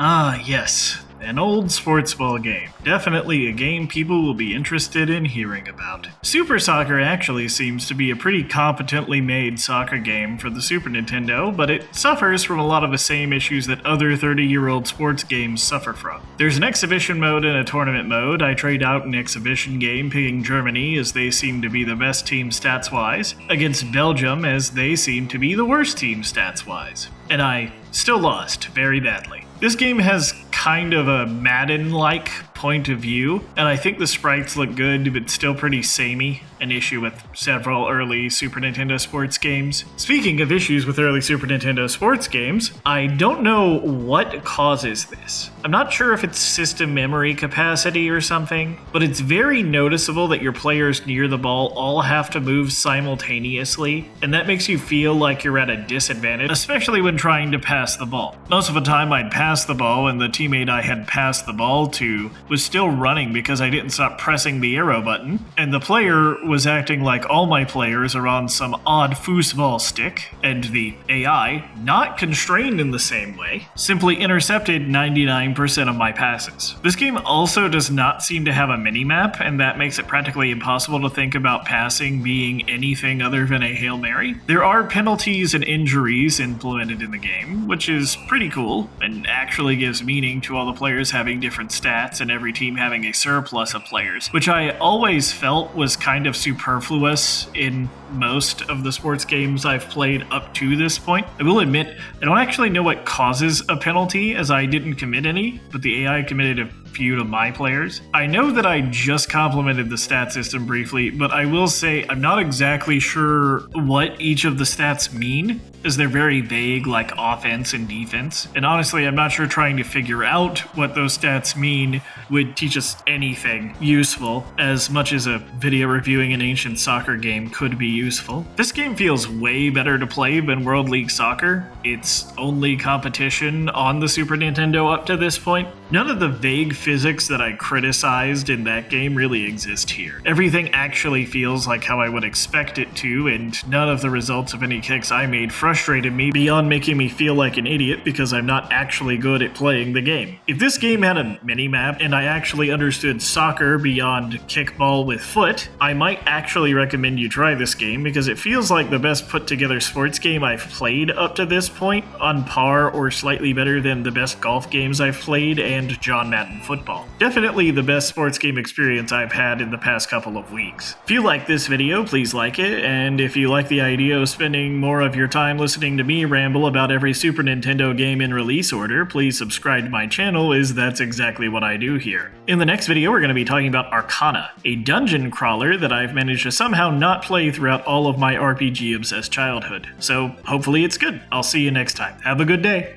Ah, yes. An old sports ball game. Definitely a game people will be interested in hearing about. Super Soccer actually seems to be a pretty competently made soccer game for the Super Nintendo, but it suffers from a lot of the same issues that other 30-year-old sports games suffer from. There's an exhibition mode and a tournament mode. I tried out an exhibition game picking Germany as they seem to be the best team stats-wise, against Belgium as they seem to be the worst team stats-wise. And I still lost very badly. This game has kind of a Madden-like point of view, and I think the sprites look good, but still pretty samey, an issue with several early Super Nintendo sports games. Speaking of issues with early Super Nintendo sports games, I don't know what causes this. I'm not sure if it's system memory capacity or something, but it's very noticeable that your players near the ball all have to move simultaneously, and that makes you feel like you're at a disadvantage, especially when trying to pass the ball. Most of the time I'd pass the ball and the teammate I had passed the ball to was still running because I didn't stop pressing the arrow button, and the player was acting like all my players are on some odd foosball stick, and the AI, not constrained in the same way, simply intercepted 99% of my passes. This game also does not seem to have a minimap, and that makes it practically impossible to think about passing being anything other than a Hail Mary. There are penalties and injuries implemented in the game, which is pretty cool, and actually gives meaning to all the players having different stats and every team having a surplus of players, which I always felt was kind of superfluous in most of the sports games I've played up to this point. I will admit, I don't actually know what causes a penalty, as I didn't commit any, but the AI committed a few to my players. I know that I just complimented the stat system briefly, but I will say I'm not exactly sure what each of the stats mean, as they're very vague, like offense and defense. And honestly, I'm not sure trying to figure out what those stats mean would teach us anything useful, as much as a video reviewing an ancient soccer game could be useful. This game feels way better to play than World League Soccer, its only competition on the Super Nintendo up to this point. None of the vague physics that I criticized in that game really exist here. Everything actually feels like how I would expect it to, and none of the results of any kicks I made frustrated me beyond making me feel like an idiot because I'm not actually good at playing the game. If this game had a minimap and I actually understood soccer beyond kickball with foot, I might actually recommend you try this game because it feels like the best put together sports game I've played up to this point, on par or slightly better than the best golf games I've played and John Madden football. Definitely the best sports game experience I've had in the past couple of weeks. If you like this video, please like it, and if you like the idea of spending more of your time listening to me ramble about every Super Nintendo game in release order, please subscribe to my channel, as that's exactly what I do here. In the next video, we're going to be talking about Arcana, a dungeon crawler that I've managed to somehow not play throughout all of my RPG-obsessed childhood. So hopefully it's good. I'll see you next time. Have a good day.